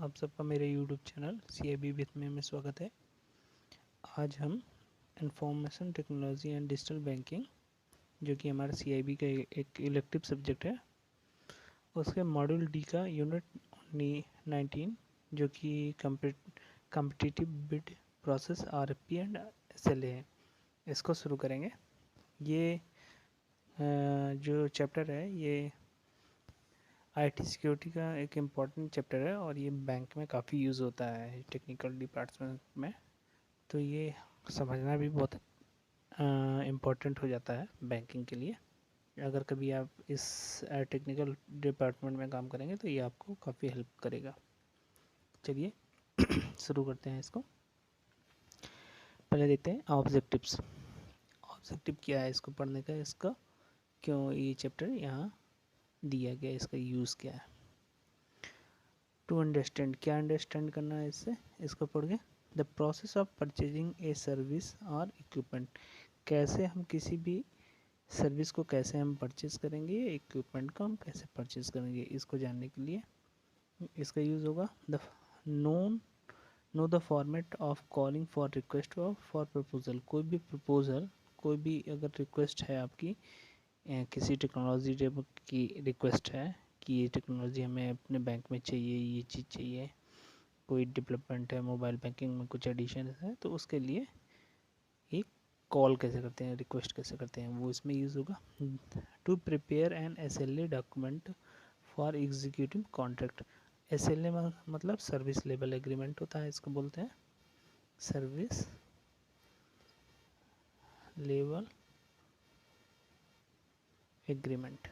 आप सबका मेरे यूट्यूब चैनल CIB विथ में स्वागत है। आज हम information technology and digital banking जो कि हमारा CIB का एक इलेक्टिव सब्जेक्ट है, उसके मॉड्यूल डी का यूनिट 19 जो कि competitive bid process RFP and SLA है, इसको शुरू करेंगे। ये जो चैप्टर है ये IT सिक्योरिटी का एक इम्पॉर्टेंट चैप्टर है और ये बैंक में काफ़ी यूज़ होता है टेक्निकल डिपार्टमेंट में, तो ये समझना भी बहुत इम्पोर्टेंट हो जाता है बैंकिंग के लिए। अगर कभी आप इस टेक्निकल डिपार्टमेंट में काम करेंगे तो ये आपको काफ़ी हेल्प करेगा। चलिए शुरू करते हैं इसको। पहले देखते हैं ऑब्जेक्टिव्स। ऑब्जेक्टिव क्या है इसको पढ़ने का, इसका क्यों ये चैप्टर यहाँ दिया गया, इसका यूज़ क्या है। टू अंडरस्टैंड, क्या अंडरस्टैंड करना है इससे, इसको पढ़ के। The process of purchasing a service और इक्विपमेंट, कैसे हम किसी भी सर्विस को कैसे हम परचेज करेंगे, इक्विपमेंट को हम कैसे परचेज करेंगे, इसको जानने के लिए इसका यूज़ होगा। The know the format of calling for request for proposal, कोई भी प्रपोजल, कोई भी अगर रिक्वेस्ट है आपकी, किसी टेक्नोलॉजी की रिक्वेस्ट है कि ये टेक्नोलॉजी हमें अपने बैंक में चाहिए, ये चीज़ चाहिए, कोई डेवलपमेंट है, मोबाइल बैंकिंग में कुछ एडिशन है, तो उसके लिए एक कॉल कैसे करते हैं, रिक्वेस्ट कैसे करते हैं, वो इसमें यूज़ होगा। To prepare an SLA document for executive contract, SLA मतलब सर्विस लेवल एग्रीमेंट होता है, इसको बोलते हैं सर्विस लेवल एग्रीमेंट।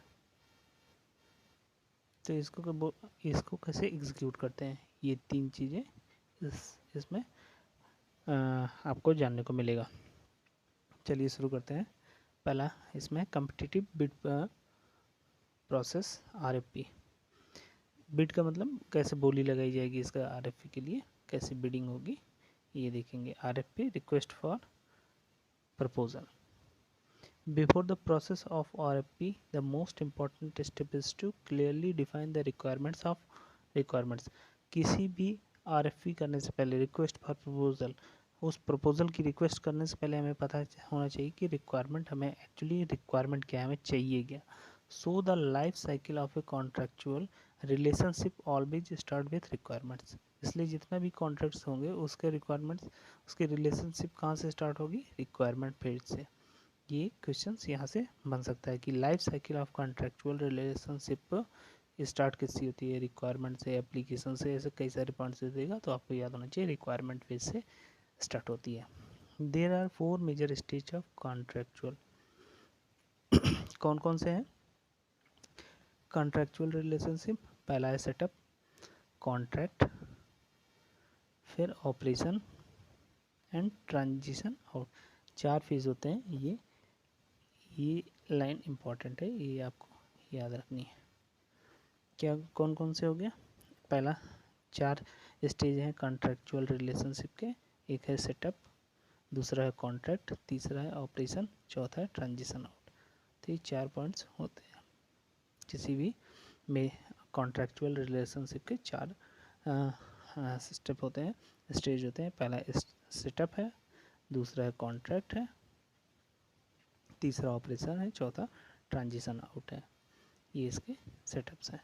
तो इसको कैसे एग्जीक्यूट करते हैं, ये तीन चीज़ें इसमें आपको जानने को मिलेगा। चलिए शुरू करते हैं। पहला इसमें competitive bid process RFP। Bid का मतलब कैसे बोली लगाई जाएगी, इसका RFP के लिए कैसे बिडिंग होगी ये देखेंगे। RFP request for proposal. Before the process of RFP, the most important step is to clearly define the requirements of requirements. किसी भी RFP करने से पहले, रिक्वेस्ट फॉर प्रपोजल, उस प्रपोजल की रिक्वेस्ट करने से पहले हमें पता होना चाहिए कि रिक्वायरमेंट हमें एक्चुअली रिक्वायरमेंट क्या है, हमें चाहिए क्या। So the life cycle of A contractual relationship always start with requirements. इसलिए जितना भी कॉन्ट्रैक्ट्स होंगे उसके रिक्वायरमेंट्स, उसकी रिलेशनशिप कहाँ से स्टार्ट होगी, रिक्वायरमेंट फेज से। ये क्वेश्चंस यहाँ से बन सकता है कि life cycle of contractual relationship start किससे होती है, रिक्वायरमेंट से, एप्लीकेशन से, ऐसे कई सारे पॉइंट्स से देगा, तो आपको याद होना चाहिए रिक्वायरमेंट फेज से स्टार्ट होती है। There are 4 major stage of contractual. कौन कौन से हैं कॉन्ट्रेक्चुअल रिलेशनशिप? पहला है सेटअप, कॉन्ट्रैक्ट, फिर operation and transition out. 4 phase होते हैं। ये लाइन इम्पॉर्टेंट है, ये आपको याद रखनी है। क्या कौन कौन से हो गया? पहला 4 स्टेज हैं कॉन्ट्रेक्चुअल रिलेशनशिप के। एक है सेटअप, दूसरा है कॉन्ट्रैक्ट, तीसरा है ऑपरेशन, चौथा है ट्रांजिशन आउट। तो ये 4 पॉइंट्स होते हैं किसी भी में। कॉन्ट्रेक्चुअल रिलेशनशिप के 4 स्टेप होते हैं, स्टेज होते हैं। पहला सेटअप है, दूसरा है कॉन्ट्रैक्ट है, तीसरा ऑपरेशन है, चौथा ट्रांजिशन आउट है। ये इसके सेटअप्स हैं।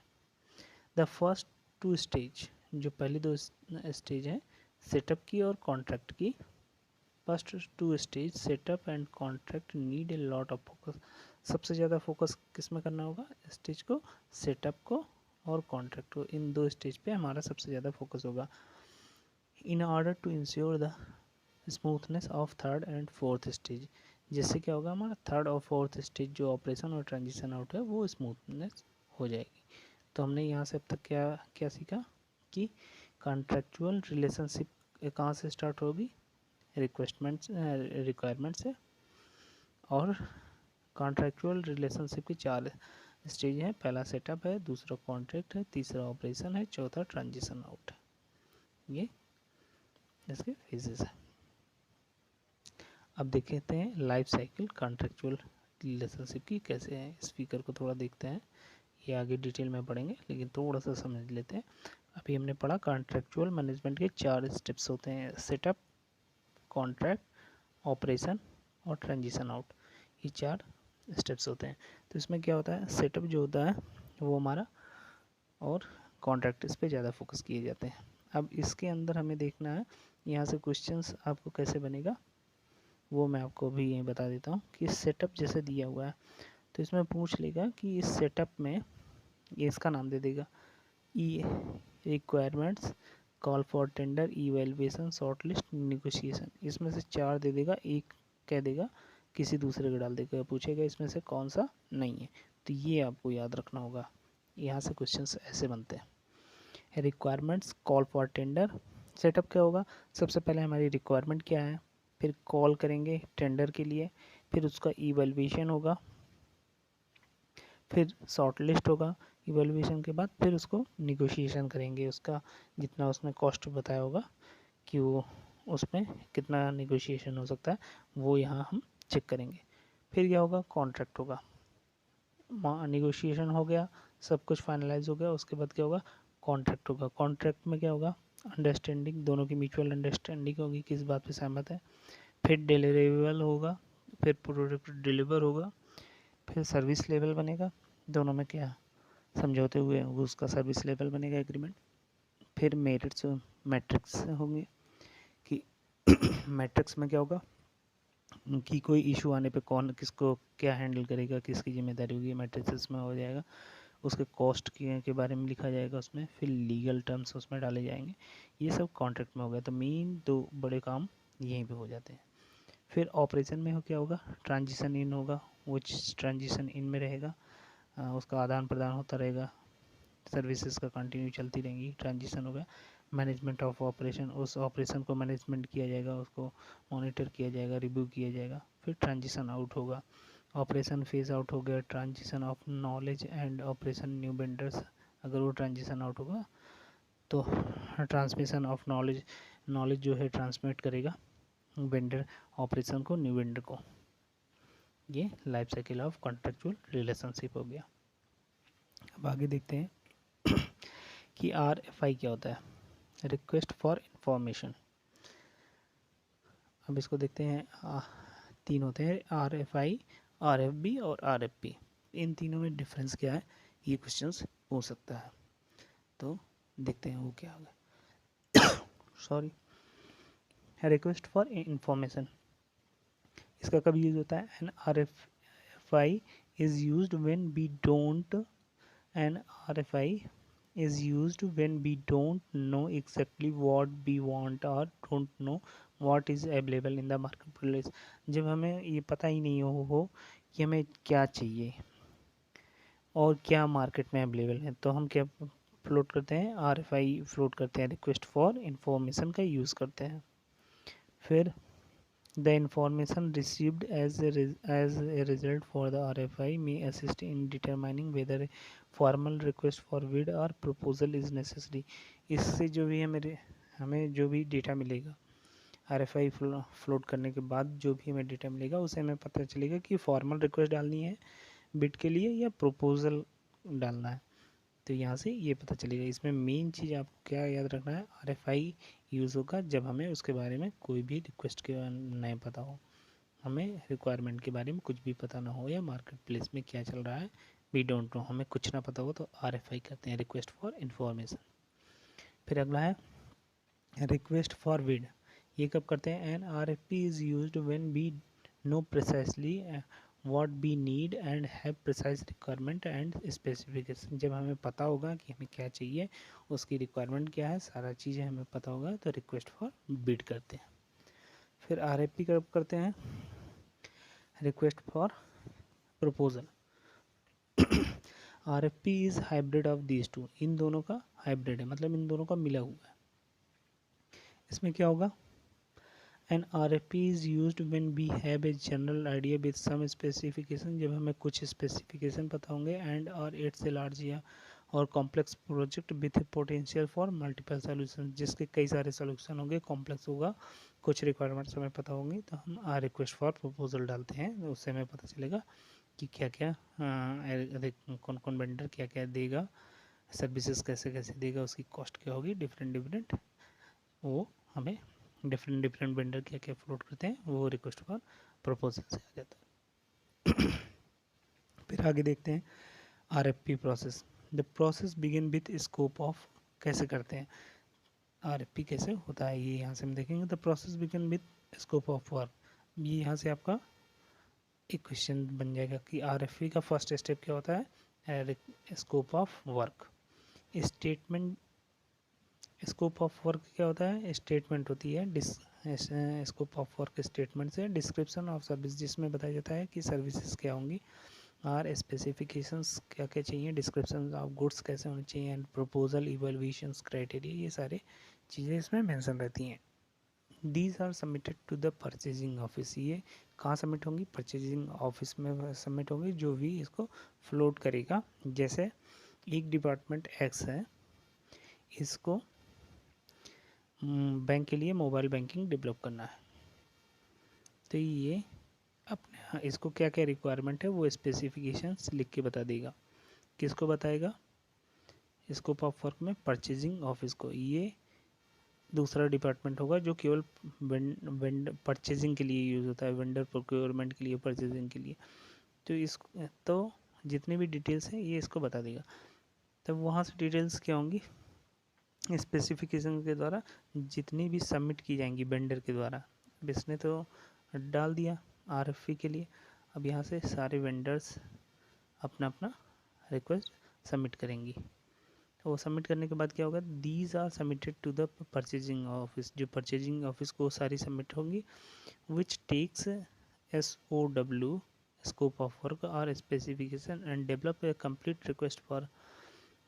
द फर्स्ट 2 स्टेज, जो पहली 2 स्टेज हैं सेटअप की और कॉन्ट्रैक्ट की, first 2 stage setup and contract need a lot of focus. सबसे ज़्यादा फोकस किस में करना होगा, स्टेज को, सेटअप को और कॉन्ट्रैक्ट को। इन 2 स्टेज पे हमारा सबसे ज़्यादा फोकस होगा। In order to ensure the smoothness of third and fourth stage, जिससे क्या होगा, हमारा थर्ड और फोर्थ स्टेज जो ऑपरेशन और ट्रांजिशन आउट है वो स्मूथनेस हो जाएगी। तो हमने यहाँ से अब तक क्या क्या सीखा कि कॉन्ट्रेक्चुअल रिलेशनशिप कहाँ से स्टार्ट होगी, रिक्वायरमेंट से। और कॉन्ट्रेक्चुअल रिलेशनशिप की 4 स्टेज हैं। पहला सेटअप है, दूसरा कॉन्ट्रैक्ट है, तीसरा ऑपरेशन है, चौथा ट्रांजिशन आउट है। ये इसके फेजेस है। अब देखते हैं लाइफ साइकिल कॉन्ट्रेक्चुअल रिलेशनशिप की कैसे है। स्पीकर को थोड़ा देखते हैं, ये आगे डिटेल में पढ़ेंगे लेकिन थोड़ा सा समझ लेते हैं। अभी हमने पढ़ा कॉन्ट्रेक्चुअल मैनेजमेंट के 4 स्टेप्स होते हैं, सेटअप, कॉन्ट्रैक्ट, ऑपरेशन और ट्रांजिशन आउट। ये 4 स्टेप्स होते हैं। तो इसमें क्या होता है, सेटअप जो होता है वो हमारा, और कॉन्ट्रैक्ट इस पे ज़्यादा फोकस किए जाते हैं। अब इसके अंदर हमें देखना है यहाँ से क्वेश्चंस आपको कैसे बनेगा, वो मैं आपको भी यहीं बता देता हूँ कि सेटअप जैसे दिया हुआ है तो इसमें पूछ लेगा कि इस सेटअप में, ये इसका नाम दे देगा E requirements, call for tender, evaluation, shortlist, negotiation. इसमें से 4 दे देगा, एक कह देगा किसी दूसरे को डाल देगा, पूछेगा इसमें से कौन सा नहीं है। तो ये आपको याद रखना होगा, यहाँ से क्वेश्चंस ऐसे बनते हैं। Requirements, call for tender. Setup क्या होगा, सबसे पहले हमारी रिक्वायरमेंट क्या है, फिर कॉल करेंगे टेंडर के लिए, फिर उसका इवैल्यूएशन होगा, फिर शॉर्ट लिस्ट होगा, इवैल्यूएशन के बाद फिर उसको निगोशिएशन करेंगे, उसका जितना उसने कॉस्ट बताया होगा कि वो उसमें कितना निगोशिएशन हो सकता है वो यहाँ हम चेक करेंगे। फिर क्या होगा, कॉन्ट्रैक्ट होगा, निगोशिएशन हो गया, सब कुछ फाइनलाइज हो गया, उसके बाद क्या होगा, कॉन्ट्रैक्ट होगा। कॉन्ट्रैक्ट में क्या होगा, अंडरस्टैंडिंग, दोनों की म्यूचुअल अंडरस्टैंडिंग होगी, किस बात पे सहमत है। फिर डिलीवरेबल होगा, फिर प्रोडक्ट डिलीवर होगा, फिर सर्विस लेवल बनेगा, दोनों में क्या समझौते हुए उसका सर्विस लेवल बनेगा, एग्रीमेंट। फिर मेरिट्स मैट्रिक्स होंगे कि मैट्रिक्स में क्या होगा कि कोई इशू आने पे कौन किसको क्या हैंडल करेगा, किसकी जिम्मेदारी होगी, मैट्रिक्स में हो जाएगा। उसके कॉस्ट के बारे में लिखा जाएगा उसमें, फिर लीगल टर्म्स उसमें डाले जाएंगे। ये सब कॉन्ट्रैक्ट में हो गया। तो मेन 2 बड़े काम यहीं पे हो जाते हैं। फिर ऑपरेशन में हो क्या होगा, ट्रांजिशन इन होगा, वो ट्रांजिशन इन में रहेगा, उसका आदान प्रदान होता रहेगा, सर्विसेज का कंटिन्यू चलती रहेंगी। ट्रांजिशन हो गया। मैनेजमेंट ऑफ ऑपरेशन, उस ऑपरेशन को मैनेजमेंट किया जाएगा, उसको मॉनिटर किया जाएगा, रिव्यू किया जाएगा। फिर ट्रांजिशन आउट होगा, ऑपरेशन फेज आउट हो गया। Transition of knowledge and operation new vendors, अगर वो ट्रांजिशन आउट होगा तो ट्रांसमिशन ऑफ नॉलेज, नॉलेज जो है ट्रांसमिट करेगा वेंडर ऑपरेशन को न्यू वेंडर को। ये life cycle of contractual relationship हो गया। अब आगे देखते हैं कि RFI क्या होता है, रिक्वेस्ट फॉर इंफॉर्मेशन। अब इसको देखते हैं, 3 होते हैं, RFI, RFB और RFP। इन तीनों में डिफरेंस क्या है, ये क्वेश्चंस हो सकता है। तो देखते हैं वो क्या होगा। सॉरी, रिक्वेस्ट फॉर इंफॉर्मेशन, इसका कब यूज होता है, an RFI is used when we don't, an RFI is used when we don't know exactly what we want or don't know what is available in the marketplace। जब हमें ये पता ही नहीं हो कि हमें क्या चाहिए और क्या मार्केट में अवेलेबल है, तो हम क्या फ्लोट करते हैं, RFI फ्लोट करते हैं, रिक्वेस्ट फॉर इंफॉर्मेशन का यूज़ करते हैं। फिर the information received as a result for the RFI may assist in determining whether a formal request for bid or proposal is necessary। इससे जो भी हमें जो भी डेटा मिलेगा, RFI फ्लोट करने के बाद जो भी हमें डेटा मिलेगा उसे हमें पता चलेगा कि फॉर्मल रिक्वेस्ट डालनी है बिड के लिए या प्रपोजल डालना है। तो यहाँ से ये पता चलेगा। इसमें मेन चीज़ आपको क्या याद रखना है, RFI यूज़ होगा जब हमें उसके बारे में कोई भी रिक्वेस्ट के नहीं पता हो, हमें रिक्वायरमेंट के बारे में कुछ भी पता ना हो, या मार्केट प्लेस में क्या चल रहा है वी डोंट नो, हमें कुछ ना पता हो, तो RFI करते हैं, रिक्वेस्ट फॉर इंफॉर्मेशन। फिर अगला है रिक्वेस्ट फॉर बिड। ये कब करते हैं, an RFP is used when we know precisely what we need and have precise requirement and specification। जब हमें पता होगा कि हमें क्या चाहिए, उसकी रिक्वायरमेंट क्या है, सारा चीज़ें हमें पता होगा, तो रिक्वेस्ट फॉर बिड करते हैं। फिर RFP कब करते हैं, request for proposal. RFP is hybrid of these two, इन दोनों का हाइब्रिड है, मतलब इन दोनों का मिला हुआ है। इसमें क्या होगा, An RFP is used when we have a general idea with some specification, जब हमें कुछ स्पेसिफिकेशन पता होंगे, एंड और इट्स ए लार्ज और complex project with potential for multiple solution, जिसके कई सारे सोल्यूशन होंगे, कॉम्प्लेक्स होगा, कुछ रिक्वायरमेंट्स हमें पता होंगी, तो हम रिक्वेस्ट फॉर प्रपोजल डालते हैं, उससे हमें पता चलेगा कि क्या क्या कौन कौन वेंडर क्या क्या देगा सर्विसेज कैसे कैसे देगा, उसकी कॉस्ट क्या होगी, डिफरेंट वो हमें डिफरेंट वेंडर क्या क्या फ्लोट करते हैं, वो रिक्वेस्ट फॉर प्रपोजल से आ जाता है। फिर आगे देखते हैं RFP process. The process begin with scope of, कैसे करते हैं RFP कैसे होता है, ये यहाँ से हम देखेंगे। The process begin with scope of work, ये यहाँ से आपका एक क्वेश्चन बन जाएगा कि RFP का फर्स्ट स्टेप क्या होता है, scope of work. Statement, scope of work क्या होता है, स्टेटमेंट होती है स्कोप ऑफ वर्क स्टेटमेंट से डिस्क्रिप्शन ऑफ सर्विस, जिसमें बताया जाता है कि सर्विसेज क्या होंगी, और स्पेसिफिकेशंस क्या क्या चाहिए, डिस्क्रिप्शन ऑफ गुड्स कैसे होने चाहिए, एंड प्रपोजल इवैल्यूएशंस क्राइटेरिया, ये सारे चीज़ें इसमें मेंशन रहती हैं। These are submitted to the purchasing office, ये कहाँ सबमिट होंगी, परचेजिंग ऑफिस में सबमिट होंगी, जो भी इसको फ्लोट करेगा। जैसे एक डिपार्टमेंट एक्स है, इसको बैंक के लिए मोबाइल बैंकिंग डेवलप करना है, तो ये अपने इसको क्या क्या रिक्वायरमेंट है वो स्पेसिफिकेशंस लिख के बता देगा। किसको बताएगा, स्कोप ऑफ वर्क में परचेजिंग ऑफिस को। ये दूसरा डिपार्टमेंट होगा जो केवल वेंडर परचेजिंग के लिए यूज़ होता है, वेंडर प्रोक्योरमेंट के लिए, परचेजिंग के लिए। तो इस तो जितनी भी डिटेल्स हैं ये इसको बता देगा। तब वहाँ से डिटेल्स क्या होंगी, स्पेसिफिकेशन के द्वारा जितनी भी सबमिट की जाएंगी वेंडर के द्वारा। अब इसने तो डाल दिया RFP के लिए, अब यहाँ से सारे वेंडर्स अपना अपना रिक्वेस्ट सबमिट करेंगी। तो वो सबमिट करने के बाद क्या होगा, these are submitted to the purchasing office, जो परचेजिंग ऑफिस को सारी सबमिट होंगी, which takes SOW scope of work और specification and develop a complete request for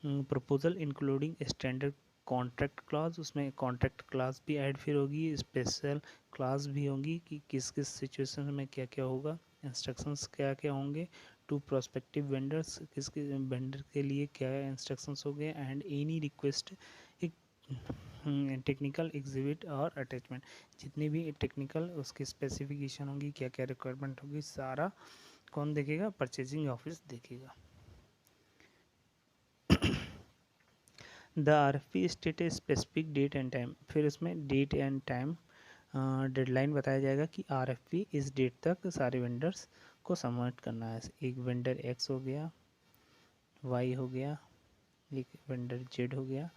proposal including standard contract clause. उसमें कॉन्ट्रैक्ट क्लॉज भी ऐड फिर होगी, special clause भी होंगी कि किस किस सिचुएशन में क्या क्या होगा, इंस्ट्रक्शंस क्या क्या होंगे टू प्रोस्पेक्टिव वेंडर्स, किस वेंडर के लिए क्या इंस्ट्रक्शंस हो गए, एंड एनी रिक्वेस्ट एक टेक्निकल एग्जिबिट और अटैचमेंट, जितनी भी टेक्निकल उसकी स्पेसिफिकेशन होंगी, क्या क्या रिक्वायरमेंट होगी, सारा कौन देखेगा, परचेजिंग ऑफिस देखेगा। The RFP state a specific date and time, फिर उसमें डेट एंड टाइम डेडलाइन बताया जाएगा कि RFP इस डेट तक सारे वेंडर्स को सबमिट करना है। एक वेंडर X हो गया, Y हो गया, एक वेंडर Z हो गया,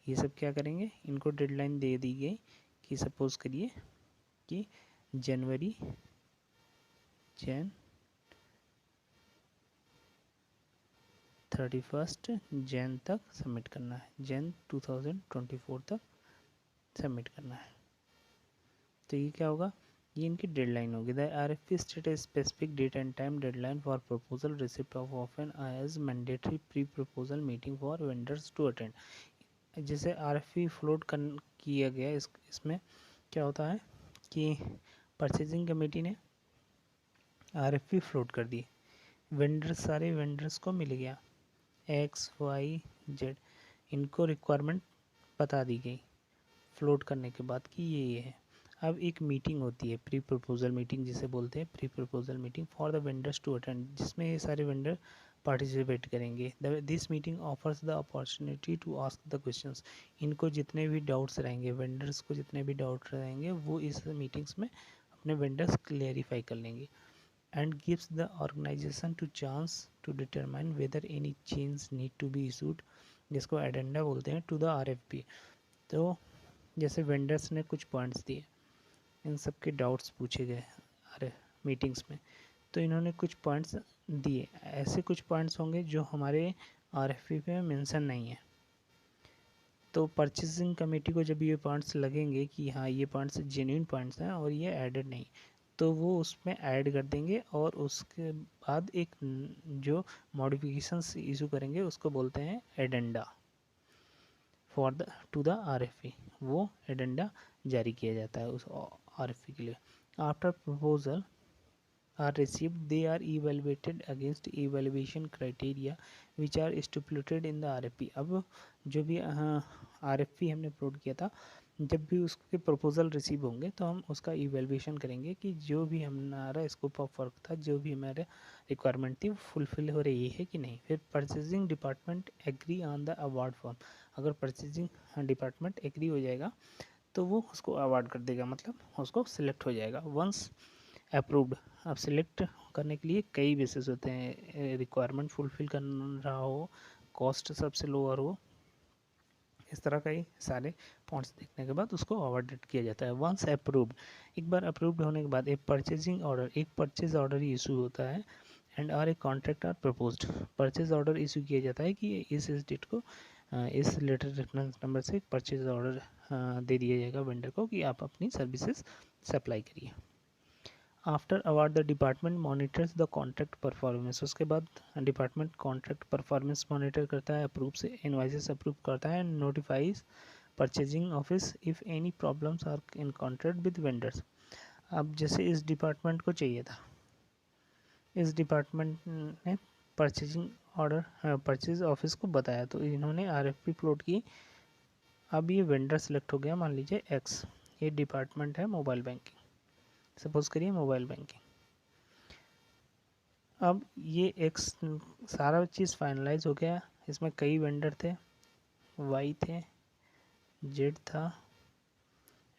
ये सब क्या करेंगे, इनको डेडलाइन दे दी गई कि सपोज करिए कि जनवरी 31 जैन तक सबमिट करना है, जैन 2024 तक सबमिट करना है। तो ये क्या होगा, ये इनकी डेडलाइन होगी। The RFP state a specific date and time deadline for proposal receipt of often as mandatory pre proposal meeting for vendors to attend. जैसे RFP फ्लोट किया गया, इसमें क्या होता है कि परचेजिंग कमेटी ने RFP फ्लोट कर दी, वेंडर्स सारे वेंडर्स को मिल गया X Y Z, इनको रिक्वायरमेंट बता दी गई फ्लोट करने के बाद कि ये है। अब एक मीटिंग होती है, प्री प्रपोजल मीटिंग जिसे बोलते हैं, pre proposal meeting for the vendors to attend, जिसमें ये सारे वेंडर पार्टिसिपेट करेंगे। This meeting offers the opportunity to ask the questions, इनको जितने भी डाउट्स रहेंगे, वेंडर्स को जितने भी डाउट रहेंगे वो इस मीटिंग्स में अपने वेंडर्स क्लियरिफाई कर लेंगे। And gives the organisation to chance to determine whether any change need to be issued, जिसको एडेंडा बोलते हैं, टू द RFP। तो जैसे वेंडर्स ने कुछ पॉइंट्स दिए, इन सब के डाउट्स पूछे गए अरे मीटिंग्स में, तो इन्होंने कुछ पॉइंट्स दिए, ऐसे कुछ पॉइंट्स होंगे जो हमारे RFP पे मेंशन नहीं है। तो परचेसिंग कमेटी को जब ये पॉइंट्स लगेंगे कि हाँ ये पॉइंट्स जेन्युइन पॉइंट्स हैं और ये एडेड नहीं, तो वो उसमें ऐड कर देंगे, और उसके बाद एक जो मॉडिफिकेशंस इशू करेंगे उसको बोलते हैं addenda for the to the RFP। वो एडेंडा जारी किया जाता है उस RFP के लिए। After proposal are received, they are evaluated against evaluation criteria which are stipulated in the RFP। अब जो भी RFP हमने अपलोड किया था, जब भी उसके प्रपोजल रिसीव होंगे तो हम उसका इवेल्युएशन करेंगे कि जो भी हमारा स्कोप ऑफ वर्क था, जो भी हमारे रिक्वायरमेंट थी, वो फुलफिल हो रही है कि नहीं। फिर purchasing department agree on the award form. अगर परचेजिंग डिपार्टमेंट एग्री हो जाएगा तो वो उसको अवार्ड कर देगा, मतलब उसको सिलेक्ट हो जाएगा। वंस अप्रूव्ड, अब सिलेक्ट करने के लिए कई बेसिस होते हैं, रिक्वायरमेंट फुलफिल कर रहा हो, कॉस्ट सबसे लोअर हो, इस तरह कई सारे पॉइंट्स देखने के बाद उसको अवार्डेड किया जाता है। वंस अप्रूव्ड, एक बार अप्रूव्ड होने के बाद एक परचेजिंग ऑर्डर, एक परचेज ऑर्डर ही इशू होता है एंड और एक contract are proposed. Purchase order issue किया जाता है कि इस डेट को इस लेटर रेफरेंस नंबर से परचेज ऑर्डर दे दिया जाएगा वेंडर को कि आप अपनी सर्विसेज सप्लाई करिए। After award the department monitors the contract performance. उसके बाद डिपार्टमेंट कॉन्ट्रैक्ट परफॉर्मेंस मॉनिटर करता है, अप्रूव से इनवाइसेस अप्रूव करता है and notifies purchasing office if any problems are encountered with vendors. अब जैसे इस डिपार्टमेंट को चाहिए था, इस डिपार्टमेंट ने परचेजिंग ऑर्डर परचेज ऑफिस को बताया, तो इन्होंने RFP प्लॉट की। अब ये वेंडर सेलेक्ट हो गया, मान लीजिए एक्स, ये डिपार्टमेंट है मोबाइल बैंकिंग, सपोज करिए मोबाइल बैंकिंग। अब ये एक्स, सारा चीज़ फाइनलाइज हो गया, इसमें कई वेंडर थे, वाई थे, जेड था,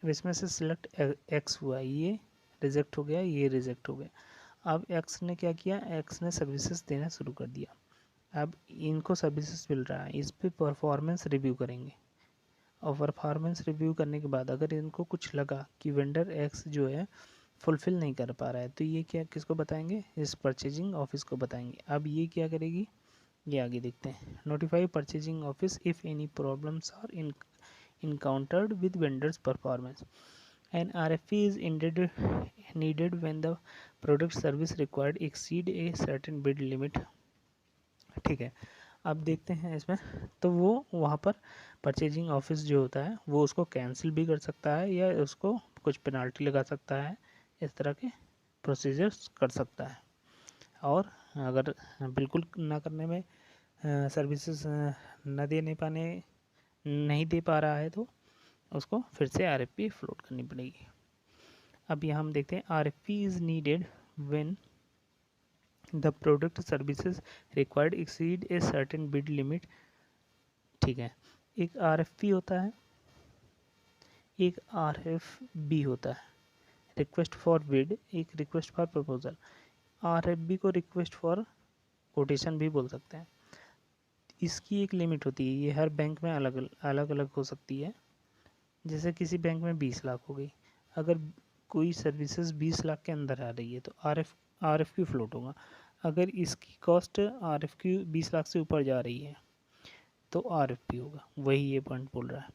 इसमें से सिलेक्ट एक्स हुआ, ये रिजेक्ट हो गया, ये रिजेक्ट हो गया। अब एक्स ने क्या किया, एक्स ने सर्विसेज देना शुरू कर दिया। अब इनको सर्विसेज मिल रहा है, इस पर परफॉर्मेंस रिव्यू करेंगे और परफॉर्मेंस रिव्यू करने के बाद अगर इनको कुछ लगा कि वेंडर एक्स जो है फुलफिल नहीं कर पा रहा है, तो ये क्या किसको बताएंगे, इस परचेजिंग ऑफिस को बताएंगे। अब ये क्या करेगी, ये आगे देखते हैं। Notify purchasing office if any problems are encountered with vendors performance। An RFP is needed when the product service required exceed a certain bid limit। ठीक है, अब देखते हैं इसमें, तो वो वहाँ पर परचेजिंग ऑफिस जो होता है वो उसको कैंसिल भी कर सकता है या उसको कुछ पेनाल्टी लगा सकता है, इस तरह के प्रोसीजर्स कर सकता है। और अगर बिल्कुल ना करने में सर्विसेज न नहीं दे पा रहा है तो उसको फिर से RFP फ्लोट करनी पड़ेगी। अब यहाँ हम देखते हैं RFP is needed when the product services required exceed a certain bid limit. ठीक है, एक RFP होता है, एक RFB होता है, रिक्वेस्ट फॉर बिड, एक रिक्वेस्ट फॉर प्रपोजल। RFB को रिक्वेस्ट फॉर कोटेशन भी बोल सकते हैं। इसकी एक लिमिट होती है, ये हर बैंक में अलग अलग हो सकती है। जैसे किसी बैंक में 20 लाख हो गई, अगर कोई सर्विसेज 20 लाख के अंदर आ रही है तो RFQ फ्लोट होगा। अगर इसकी कॉस्ट RFQ 20 लाख से ऊपर जा रही है तो RFP होगा, वही ये पॉइंट बोल रहा है।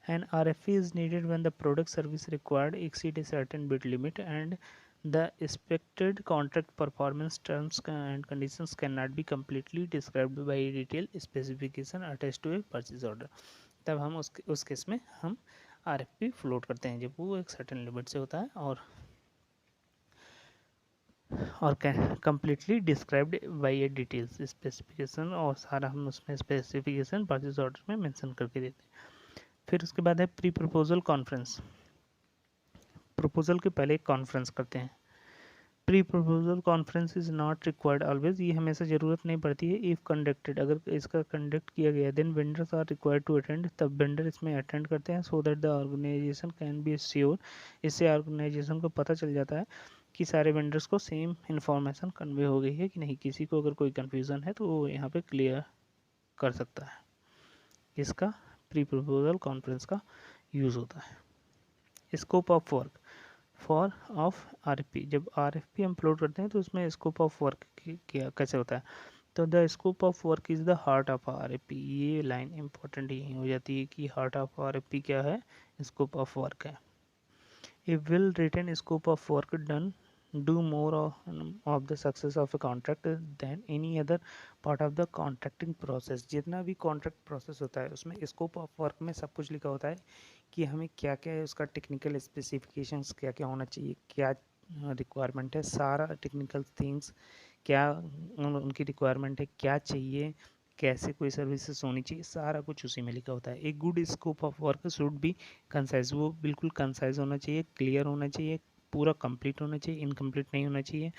An RFP is needed when the product service required exceed a certain bid limit and the expected contract performance terms and conditions cannot be completely described by a detailed specification attached to a purchase order। तब हम उस case में हम RFP float करते हैं जब वो एक सर्टेन लिमिट से होता है और completely described by A details specification, और सारा हम उसमें स्पेसिफिकेशन परचेज ऑर्डर में मेंशन करके देते हैं। फिर उसके बाद है प्री प्रपोजल कॉन्फ्रेंस। प्रपोजल के पहले एक कॉन्फ्रेंस करते हैं। Pre proposal conference is not required always, ये हमेशा ज़रूरत नहीं पड़ती है। इफ़ कंडक्टेड, अगर इसका कंडक्ट किया गया then vendors are required to attend, तब वेंडर इसमें अटेंड करते हैं so that the organisation can be sure, इससे ऑर्गेनाइजेशन को पता चल जाता है कि सारे वेंडर्स को सेम इन्फॉर्मेशन कन्वे हो गई है कि नहीं। किसी को अगर कोई कन्फ्यूज़न है तो वो यहाँ पे क्लियर कर सकता है। इसका प्री प्रपोजल कॉन्फ्रेंस का यूज़ होता है। Scope of work for of RFP, जब RFP हम अपलोड करते हैं तो उसमें स्कोप ऑफ वर्क क्या कैसे होता है, तो the scope of work is the heart of RFP। ये लाइन इंपॉर्टेंट ही हो जाती है कि हार्ट ऑफ RFP क्या है, स्कोप ऑफ वर्क है। A well written scope of work done do more of the success of a contract than any other part of the contracting process। जितना भी contract process होता है उसमें scope of work में सब कुछ लिखा होता है कि हमें क्या क्या है, उसका टेक्निकल स्पेसिफिकेशंस क्या क्या होना चाहिए, क्या रिक्वायरमेंट है, सारा टेक्निकल थिंग्स क्या उनकी रिक्वायरमेंट है, क्या चाहिए, कैसे कोई सर्विसेज होनी चाहिए, सारा कुछ उसी में लिखा होता है। एक good scope of work should be concise, वो बिल्कुल कंसाइज होना चाहिए, क्लियर होना चाहिए, पूरा कंप्लीट होना चाहिए, इनकम्प्लीट नहीं होना चाहिए,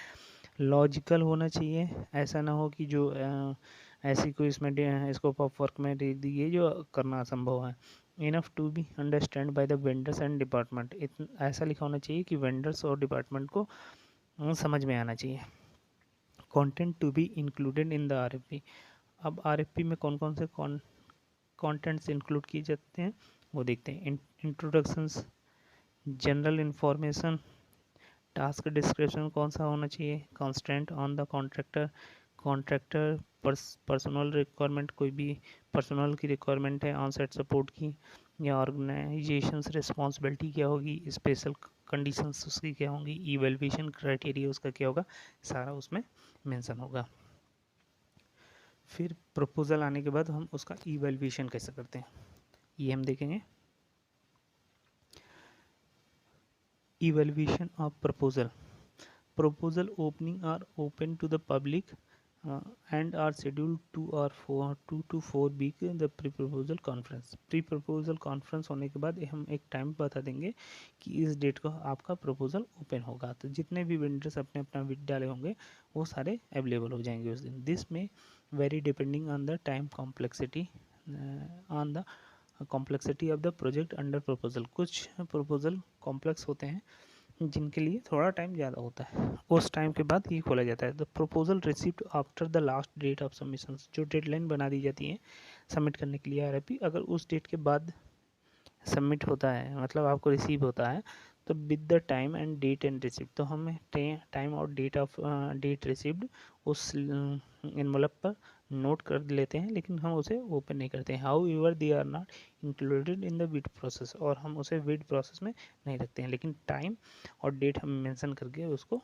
लॉजिकल होना चाहिए। ऐसा ना हो कि जो ऐसी कोई इसमें स्कोप ऑफ वर्क में दे दिए जो करना असंभव है। Enough to be understand by the vendors and department, ऐसा लिखा होना चाहिए कि वेंडर्स और डिपार्टमेंट को समझ में आना चाहिए। Content to be included in the RFP, अब आरएफपी में कौन कौन से कंटेंट्स इंक्लूड किए जाते हैं वो देखते हैं। Introductions, general information, task description कौन सा होना चाहिए, constraint on the contractor, contractor personal requirement, कोई भी पर्सनल की रिक्वायरमेंट है ऑन साइट सपोर्ट की, या ऑर्गेनाइजेशन रिस्पॉन्सिबिलिटी क्या होगी, स्पेशल कंडीशंस उसकी क्या होंगी, इवेल्युएशन क्राइटेरिया उसका क्या होगा, सारा उसमें मेंशन होगा। फिर प्रपोजल आने के बाद हम उसका इवेल्युएशन कैसे करते हैं ये हम देखेंगे। Evaluation of proposal. Proposal opening are open to the public and are scheduled 2 to 4 week the pre-proposal conference. Pre-proposal conference होने के बाद हम एक टाइम बता देंगे कि इस डेट को आपका प्रपोजल ओपन होगा, तो जितने भी वेंडर्स अपने अपना बिड डाले होंगे वो सारे अवेलेबल हो जाएंगे उस दिन। दिस में very depending on the time complexity on the complexity of the project under proposal. कुछ प्रपोजल कॉम्प्लेक्स होते हैं जिनके लिए थोड़ा टाइम ज़्यादा होता है, उस टाइम के बाद ये खोला जाता है। The proposal received after the last date of submission, जो डेडलाइन बना दी जाती है सबमिट करने के लिए आरएफपी, अगर उस डेट के बाद सबमिट होता है मतलब आपको रिसीव होता है, तो with the time and date and receipt, तो हमें टाइम और डेट रिसिप्ड उस एनवलप पर नोट कर लेते हैं, लेकिन हम उसे ओपन नहीं करते हैं। However they are not included in the bid process, और हम उसे बिड प्रोसेस में नहीं रखते हैं, लेकिन टाइम और डेट हम मेंशन करके उसको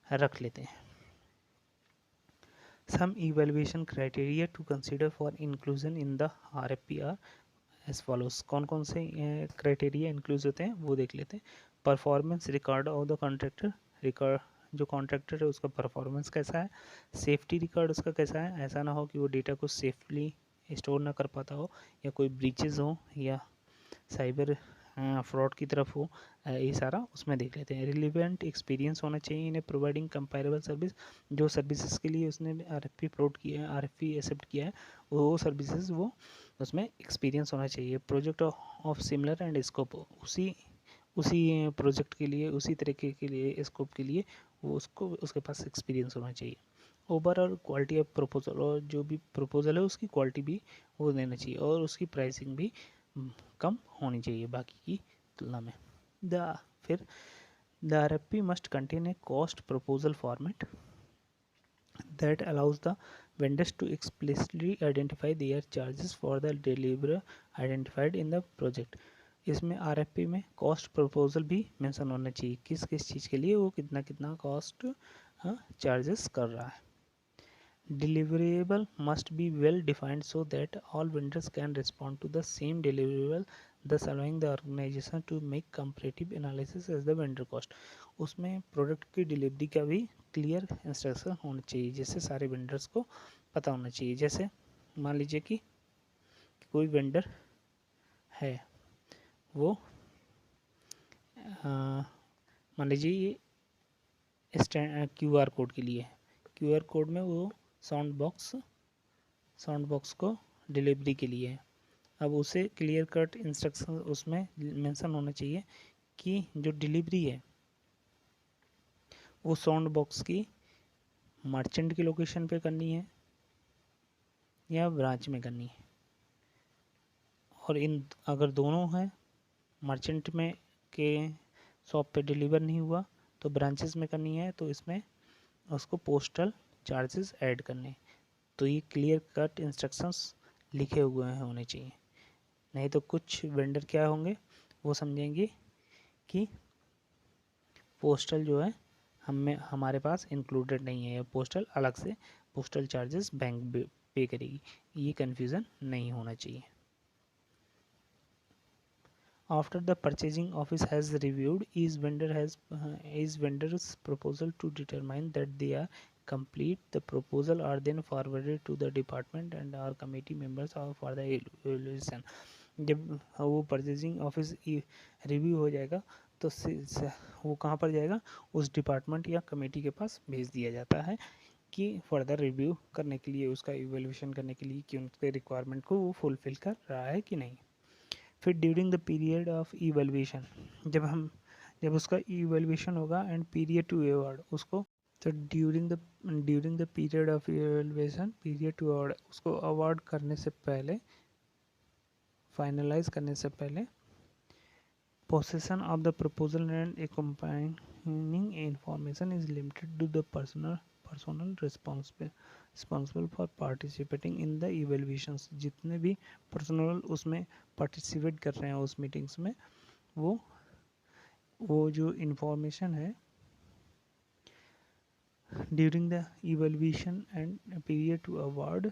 रख लेते हैं। Some evaluation criteria to consider for inclusion in the RFP are as follows. कौन कौन से क्राइटेरिया इंक्लूज होते हैं वो देख लेते हैं। Performance record of the contractor, record जो कॉन्ट्रैक्टर है उसका परफॉर्मेंस कैसा है, सेफ्टी रिकॉर्ड उसका कैसा है, ऐसा ना हो कि वो डेटा को सेफली स्टोर ना कर पाता हो, या कोई ब्रीचेज हो, या साइबर फ्रॉड की तरफ हो, ये सारा उसमें देख लेते हैं। रिलीवेंट एक्सपीरियंस होना चाहिए इन्हें प्रोवाइडिंग कंपेरेबल सर्विस, जो सर्विसेज के लिए उसने आरएफपी अपलोड किया है, आरएफपी एक्सेप्ट किया है, वो सर्विसेज वो उसमें एक्सपीरियंस होना चाहिए। Project of similar and scope, उसी उसी प्रोजेक्ट के लिए, उसी तरीके के लिए, स्कोप के लिए वो उसको उसके पास एक्सपीरियंस होना चाहिए। ओवरऑल क्वालिटी ऑफ प्रपोजल, और जो भी प्रपोजल है उसकी क्वालिटी भी वो देना चाहिए, और उसकी प्राइसिंग भी कम होनी चाहिए बाकी की तुलना में। फिर the RFP must contain a cost proposal format that allows the vendors to explicitly identify their charges for the delivery identified in the project. इसमें आरएफपी में कॉस्ट प्रपोजल भी मेंशन होना चाहिए, किस किस चीज़ के लिए वो कितना कितना कॉस्ट चार्जेस कर रहा है। Deliverable must be well defined so that all vendors can respond to the same deliverable, thus allowing the organization to make comparative analysis as the vendor cost. उसमें प्रोडक्ट की डिलीवरी का भी clear instruction होना चाहिए, जिससे सारे vendors को पता होना चाहिए। जैसे मान लीजिए कि कोई वेंडर है, वो मान लीजिए ये QR कोड के लिए, QR कोड में वो साउंड बॉक्स को डिलीवरी के लिए है। अब उसे क्लियर कट इंस्ट्रक्शन उसमें मेंशन होना चाहिए कि जो डिलीवरी है वो साउंड बॉक्स की मर्चेंट की लोकेशन पे करनी है या ब्रांच में करनी है, और इन अगर दोनों हैं, मर्चेंट में के शॉप पे डिलीवर नहीं हुआ तो ब्रांचेस में करनी है, तो इसमें उसको पोस्टल चार्जेस ऐड करने। तो ये क्लियर कट इंस्ट्रक्शंस लिखे हुए हैं होने चाहिए, नहीं तो कुछ वेंडर क्या होंगे वो समझेंगे कि पोस्टल जो है हमारे पास इंक्लूडेड नहीं है, पोस्टल अलग से पोस्टल चार्जेस बैंक पे करेगी। ये कन्फ्यूज़न नहीं होना चाहिए। After the purchasing office has reviewed each vendor's proposal to determine that they are complete, the proposal are then forwarded to the department and our committee members are for the evaluation. जब वो purchasing office review हो जाएगा तो वो कहाँ पर जाएगा, उस डिपार्टमेंट या कमेटी के पास भेज दिया जाता है कि फर्दर रिव्यू करने के लिए, उसका इवेल्यूशन करने के लिए कि उनके रिक्वायरमेंट को वो फुलफिल कर रहा है कि नहीं। फिर during the period of evaluation, जब उसका इवेल्यूशन होगा एंड पीरियड टू अवार्ड उसको, तो during the period of evaluation, period to award, उसको अवार्ड करने से पहले, फाइनलाइज करने से पहले, possession of the proposal and accompanying information is limited to the personnel responsible for participating in the evaluations। जितने भी पर्सनल उसमें पार्टिसिपेट कर रहे हैं उस मीटिंग्स में, वो जो इंफॉर्मेशन है during the evaluation and period to award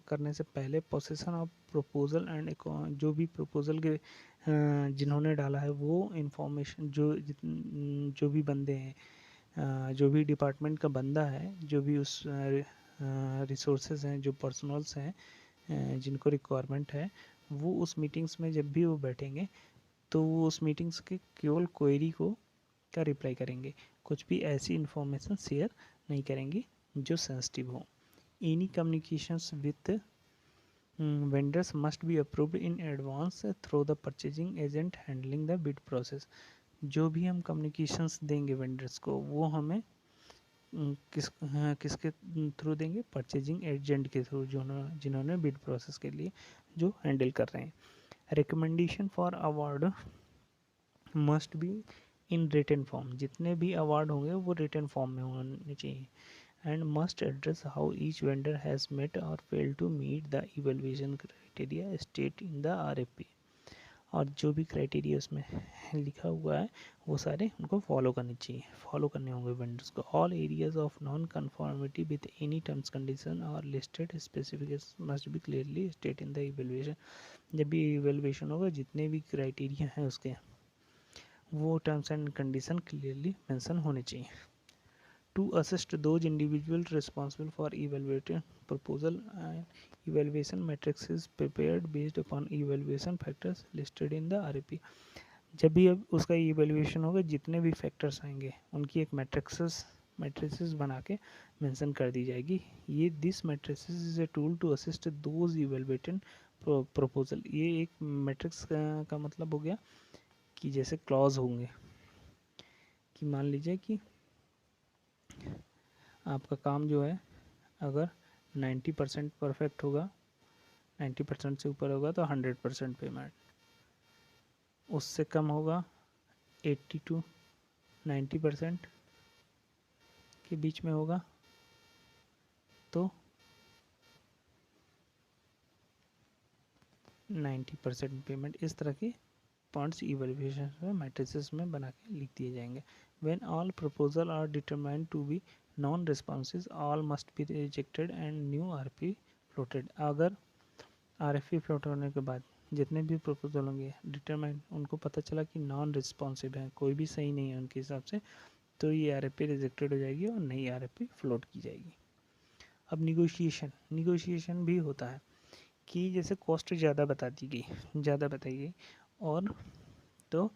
करने से पहले पोसेसन ऑफ प्रपोजल एंड जो भी प्रपोजल के जिन्होंने डाला है वो इंफॉर्मेशन, जो भी बंदे हैं, जो भी डिपार्टमेंट का बंदा है, जो भी उस रिसोर्सेज हैं, जो पर्सनल्स हैं जिनको रिक्वायरमेंट है, वो उस मीटिंग्स में जब भी वो बैठेंगे तो वो उस मीटिंग्स के केवल क्वेरी को का रिप्लाई करेंगे, कुछ भी ऐसी इंफॉर्मेशन शेयर नहीं करेंगे जो सेंसिटिव हो। Any communications with vendors must be approved in advance through the purchasing agent handling the bid process। जो भी हम कम्युनिकेशंस देंगे वेंडर्स को, वो हमें किसके थ्रू देंगे, परचेजिंग एजेंट के थ्रू, जिन्होंने बिड प्रोसेस के लिए जो हैंडल कर रहे हैं। Recommendation for award must be in written form, जितने भी अवार्ड होंगे वो रिटन फॉर्म में होने चाहिए। And must address how each vendor has met और fail to meet the evaluation criteria state in the RFP। और जो भी क्राइटेरिया उसमें लिखा हुआ है वो सारे उनको फॉलो करने होंगे वेंडर्स को। All areas of non conformity with any terms condition और listed specification must be clearly state in the evaluation. जब भी इवेल्यूएशन होगा जितने भी क्राइटेरिया हैं उसके, वो terms and condition clearly mention होने चाहिए। To assist those individuals responsible for evaluating proposal and evaluation matrix is prepared based upon evaluation factors listed in the RFP। जब भी अब उसका इवेल्यूएशन होगा जितने भी फैक्टर्स आएंगे उनकी एक मैट्रिसेस बना के मेंशन कर दी जाएगी। ये this matrices is a tool to assist those evaluated proposal. ये एक मैट्रिक्स का मतलब हो गया कि जैसे क्लॉज होंगे कि मान लीजिए कि आपका काम जो है अगर 90% परफेक्ट होगा, 90% से ऊपर होगा तो 100% पेमेंट, उससे कम होगा 80 to 90% के बीच में होगा तो 90% पेमेंट। इस तरह के पॉइंट्स इवेल्यूएशन में मैट्रिसेस में बना के लिख दिए जाएंगे। When all proposals are determined to be non-responsive, all must be rejected and new RFP floated। अगर RFP फ्लोट होने के बाद जितने भी प्रपोजल होंगे डिटरमाइन, उनको पता चला कि नॉन रिस्पॉन्सिव है, कोई भी सही नहीं है उनके हिसाब से, तो ये RFP रिजेक्टेड हो जाएगी और नई RFP फ्लोट की जाएगी। अब निगोशिएशन भी होता है कि जैसे कॉस्ट ज़्यादा बताई गई और तो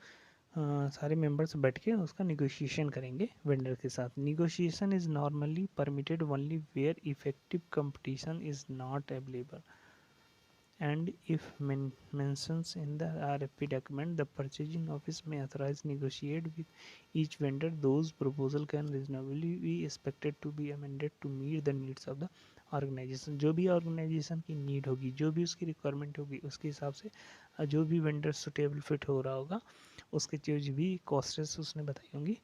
सारे मेंबर्स बैठ के उसका निगोशिएशन करेंगे वेंडर के साथ। Negotiation is normally permitted only where effective competition is not available and if mentions in the RFP document, the purchasing office may authorize negotiate with each vendor. Those proposal can reasonably be expected to be amended to meet the needs of the organisation. जो भी organisation की need होगी, जो भी उसकी requirement होगी, उसके हिसाब से जो भी वेंडर सुटेबल फिट हो रहा होगा, उसके जो भी कॉस्टेस उसने बताई होंगी,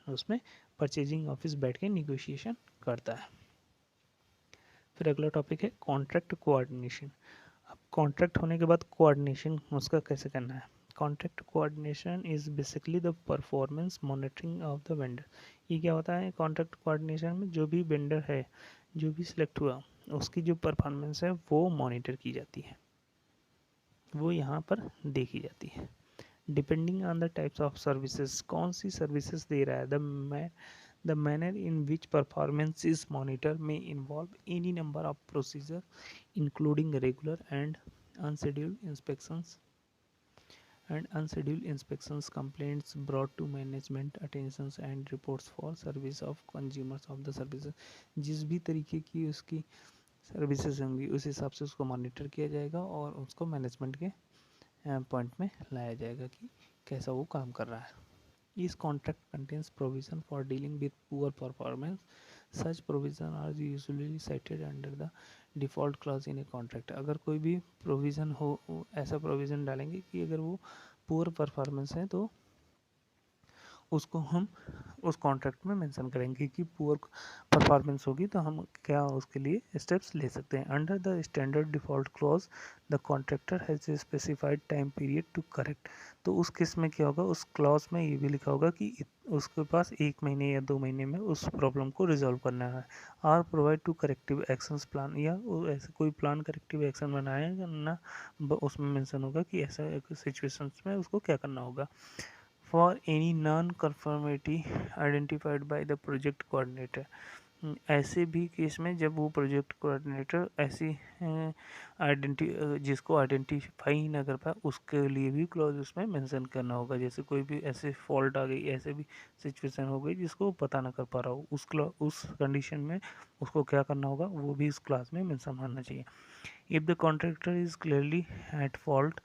उसमें परचेजिंग ऑफिस बैठ के निगोशिएशन करता है। फिर अगला टॉपिक है कॉन्ट्रैक्ट कोऑर्डिनेशन। अब कॉन्ट्रैक्ट होने के बाद कोऑर्डिनेशन उसका कैसे करना है। Contract coordination is basically the performance monitoring of the vendor. ये क्या होता है कॉन्ट्रैक्ट कोऑर्डिनेशन में, जो भी वेंडर है, जो भी सिलेक्ट हुआ, उसकी जो परफॉर्मेंस है वो मॉनिटर की जाती है। वो यहाँ पर देखी जाती है। Depending on the types of services, कौन सी सर्विसेज दे रहा है, the manner in which performance is monitored may involve any number of procedures including regular and unscheduled inspections, complaints brought to management attentions and reports for service of consumers of the services। जिस भी तरीके की उसकी services होंगी उस हिसाब से उसको मॉनिटर किया जाएगा और उसको मैनेजमेंट के पॉइंट में लाया जाएगा कि कैसा वो काम कर रहा है। Each contract contains provision for dealing with poor performance. Such provision are usually cited under the default clause in a contract। अगर कोई भी प्रोविज़न हो, ऐसा प्रोविज़न डालेंगे कि अगर वो पुअर परफॉर्मेंस है तो उसको हम उस कॉन्ट्रैक्ट में मेंशन करेंगे कि पुअर परफॉर्मेंस होगी तो हम क्या उसके लिए स्टेप्स ले सकते हैं। Under the standard default clause the contractor has a specified time period to correct. तो उस केस में क्या होगा, उस क्लॉज में ये भी लिखा होगा कि उसके पास 1 महीने या 2 महीने में उस प्रॉब्लम को रिजॉल्व करना है। और provide to corrective actions plan, या ऐसे कोई प्लान करेक्टिव एक्शन बनाएगा ना, उसमें मेंशन होगा कि ऐसा सिचुएशंस में उसको क्या करना होगा। For any non-conformity identified by the project coordinator, ऐसे भी केस में जब वो प्रोजेक्ट कोऑर्डिनेटर ऐसी जिसको आइडेंटिफाई ही ना कर पाए उसके लिए भी क्लॉज उसमें मेंशन करना होगा। जैसे कोई भी ऐसे फॉल्ट आ गई, ऐसे भी सिचुएशन हो गई जिसको वो पता ना कर पा रहा हो, उस कंडीशन में उसको क्या करना होगा वो भी इस क्लास में मेंशन होना चाहिए। If the contractor is clearly at fault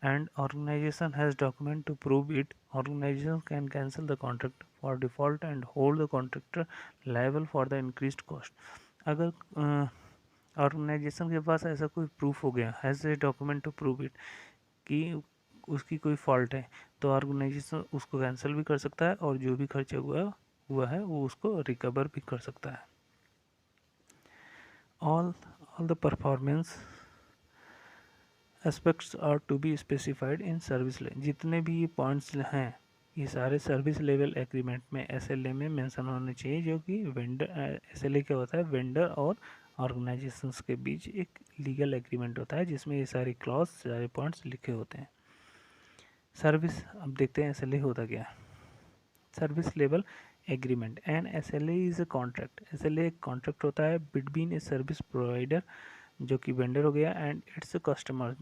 and organization has document to prove it, organization can cancel the contract for default and hold the contractor liable for the increased cost। अगर organisation के पास ऐसा कोई proof हो गया, has a document to prove it, कि उसकी कोई फॉल्ट है, तो ऑर्गेनाइजेशन उसको कैंसिल भी कर सकता है और जो भी खर्चा हुआ है वो उसको रिकवर भी कर सकता है। All the performance aspects are to be specified in service level. जितने भी ये पॉइंट्स हैं ये सारे सर्विस लेवल एग्रीमेंट में SLA में मेंशन होने चाहिए, जो कि वेंडर SLA क्या होता है, वेंडर और ऑर्गेनाइजेशंस के बीच एक लीगल एग्रीमेंट होता है जिसमें ये सारे क्लॉज, सारे पॉइंट्स लिखे होते हैं। सर्विस, अब देखते हैं SLA होता क्या है। Service level agreement, an SLA is a contract. SLA एक कॉन्ट्रैक्ट होता है बिटवीन ए सर्विस प्रोवाइडर, जो कि वेंडर हो गया, एंड इट्स कस्टमर,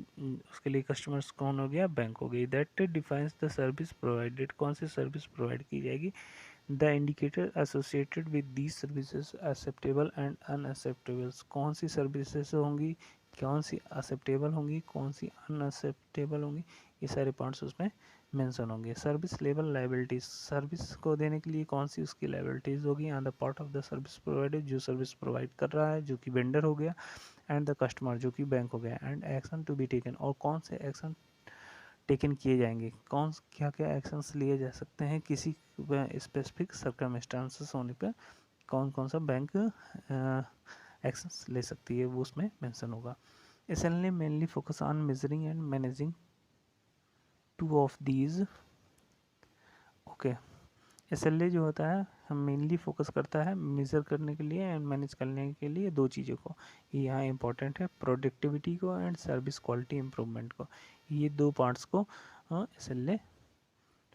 उसके लिए कस्टमर्स कौन हो गया, बैंक हो गई। That defines the service provided, कौन सी सर्विस प्रोवाइड की जाएगी। The indicator associated with these services acceptable and unacceptable, कौन सी सर्विसेज होंगी, कौन सी एक्सेप्टेबल होंगी, कौन सी अनएक्सेप्टेबल होंगी, ये सारे पॉइंट्स उसमें मेंशन होंगे। सर्विस लेवल लाइबिलिटीज, सर्विस को देने के लिए कौन सी उसकी लाइबिलिटीज होगी on the part of the service provider, जो सर्विस प्रोवाइड कर रहा है, जो कि वेंडर हो गया, एंड द कस्टमर, जो कि बैंक हो गया, and action to be taken, और कौन से एक्शन टेकन किए जाएंगे, क्या क्या एक्शंस लिए जा सकते हैं किसी स्पेसिफिक सर्कमस्टांसेस होने पर, कौन कौन सा बैंक एक्शंस ले सकती है, वो उसमें मेंशन होगा। SLA mainly focus on measuring and managing two of these. Okay, SLA जो होता है हम मेनली फोकस करता है मेज़र करने के लिए एंड मैनेज करने के लिए दो चीज़ों को, ये यहाँ इंपॉर्टेंट है, प्रोडक्टिविटी को एंड सर्विस क्वालिटी इम्प्रूवमेंट को। ये दो पार्ट्स को SLA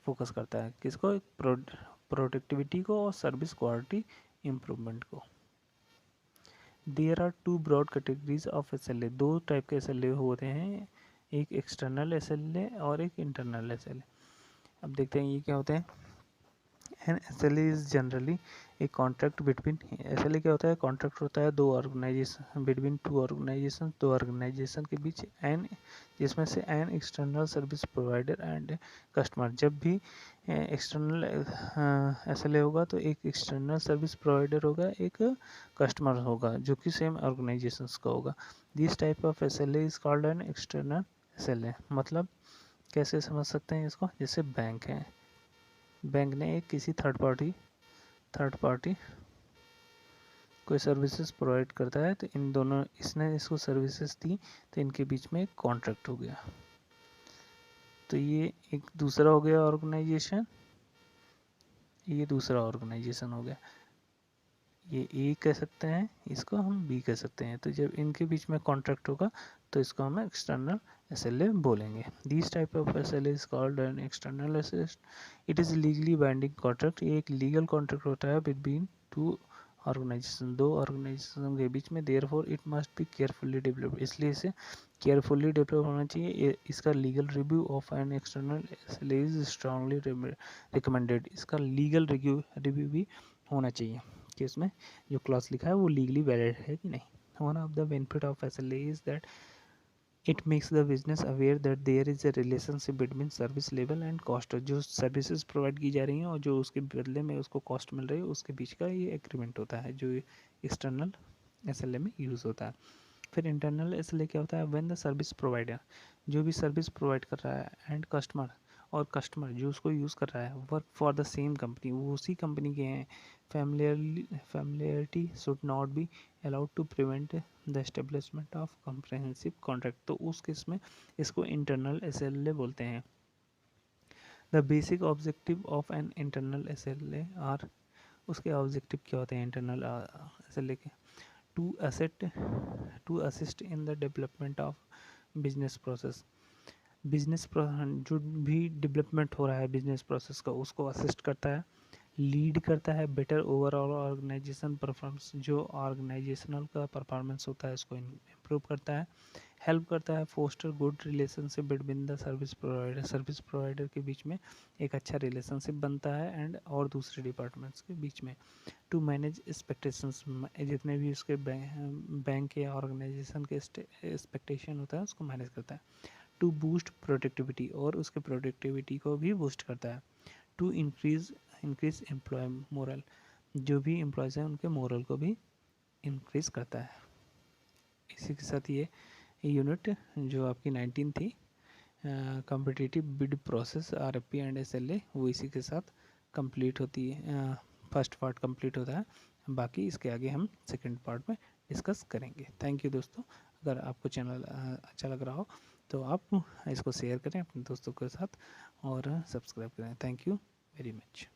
फोकस करता है, किसको, प्रोडक्टिविटी को और सर्विस क्वालिटी इम्प्रूवमेंट को। There are two broad categories of SLA, दो टाइप के SLA होते हैं, एक एक्सटर्नल SLA और एक इंटरनल SLA। अब देखते हैं ये क्या होते हैं। And SLA is generally a contract between, SLA क्या होता है, कॉन्ट्रैक्ट होता है दो ऑर्गेनाइजेशन, बिटवीन टू ऑर्गेनाइजेशन, दो ऑर्गेनाइजेशन के बीच, एन जिसमें से an external service provider and customer. जब भी एक्सटर्नल SLA होगा तो एक एक्सटर्नल सर्विस प्रोवाइडर होगा, एक कस्टमर होगा, जो कि सेम ऑर्गेनाइजेशन का होगा। This type of SLA is called an external SLA। मतलब कैसे समझ सकते हैं इसको, जैसे बैंक है, बैंक ने एक किसी थर्ड पार्टी कोई सर्विसेज प्रोवाइड करता है, तो इन दोनों, इसने इसको सर्विसेज दी तो इनके बीच में एक कॉन्ट्रैक्ट हो गया, तो ये एक दूसरा हो गया ऑर्गेनाइजेशन, ये दूसरा ऑर्गेनाइजेशन हो गया, ये ए कह सकते हैं, इसको हम बी कह सकते हैं। तो जब इनके बीच में कॉन्ट्रैक्ट होगा तो इसको हम एक्सटर्नल SLA बोलेंगे। This type of SLA is called an external assist. It is legally binding contract. ये एक लीगल कॉन्ट्रैक्ट होता है बिटवीन टू ऑर्गेनाइजेशन, दो ऑर्गेनाइजेशन के बीच में। Therefore it must be carefully developed, इसलिए इसे केयरफुली डेवलप होना चाहिए। इसका legal review of an external SLA is strongly recommended. इसका लीगल रिव्यू भी होना चाहिए कि उसमें जो क्लॉज लिखा है वो लीगली वैलिड है कि नहीं। One of the benefit of SLA is that it makes the business aware that there is a relationship between service level and cost. जो सर्विसेज प्रोवाइड की जा रही हैं और जो उसके बदले में उसको कॉस्ट मिल रही है उसके बीच का ये एग्रीमेंट होता है जो एक्सटर्नल SLA में यूज़ होता है। फिर इंटरनल SLA क्या होता है? व्हेन द सर्विस प्रोवाइडर, जो भी सर्विस प्रोवाइड कर रहा है, एंड कस्टमर, और कस्टमर जो उसको यूज़ कर रहा है, work for the same company, वो उसी कंपनी के हैं, familiarity should not be allowed to prevent the establishment of comprehensive contract। तो उस केस में इसको इंटरनल SLA बोलते हैं। The basic objective of an internal SLA are, उसके ऑब्जेक्टिव क्या होते हैं इंटरनल SLA के? To assist in the development of business process. Business जो भी डेवलपमेंट हो रहा है बिजनेस प्रोसेस का, उसको असिस्ट करता है, लीड करता है। बेटर ओवरऑल ऑर्गेनाइजेशन परफॉर्मेंस, जो ऑर्गेनाइजेशनल का परफॉर्मेंस होता है उसको इम्प्रूव करता है। हेल्प करता है foster good relationship between the service provider के बीच में एक अच्छा रिलेशनशिप बनता है, एंड और दूसरे डिपार्टमेंट्स के बीच में। टू मैनेज एक्सपेक्टेशंस, जितने भी उसके बैंक या ऑर्गेनाइजेशन के एक्सपेक्टेशन होता है उसको मैनेज करता है। टू बूस्ट प्रोडक्टिविटी, और उसके प्रोडक्टिविटी को भी बूस्ट करता है। टू इंक्रीज एम्प्लॉय मोरल, जो भी एम्प्लॉयज़ हैं उनके मोरल को भी इंक्रीज करता है। इसी के साथ ये यूनिट जो आपकी 19 थी competitive bid process RFP and SLA, वो इसी के साथ कंप्लीट होती है। फर्स्ट पार्ट कंप्लीट होता है, बाकी इसके आगे हम सेकंड पार्ट में डिस्कस करेंगे। थैंक यू दोस्तों। अगर आपको चैनल अच्छा लग रहा हो तो आप इसको शेयर करें अपने दोस्तों के साथ और सब्सक्राइब करें। Thank you very much.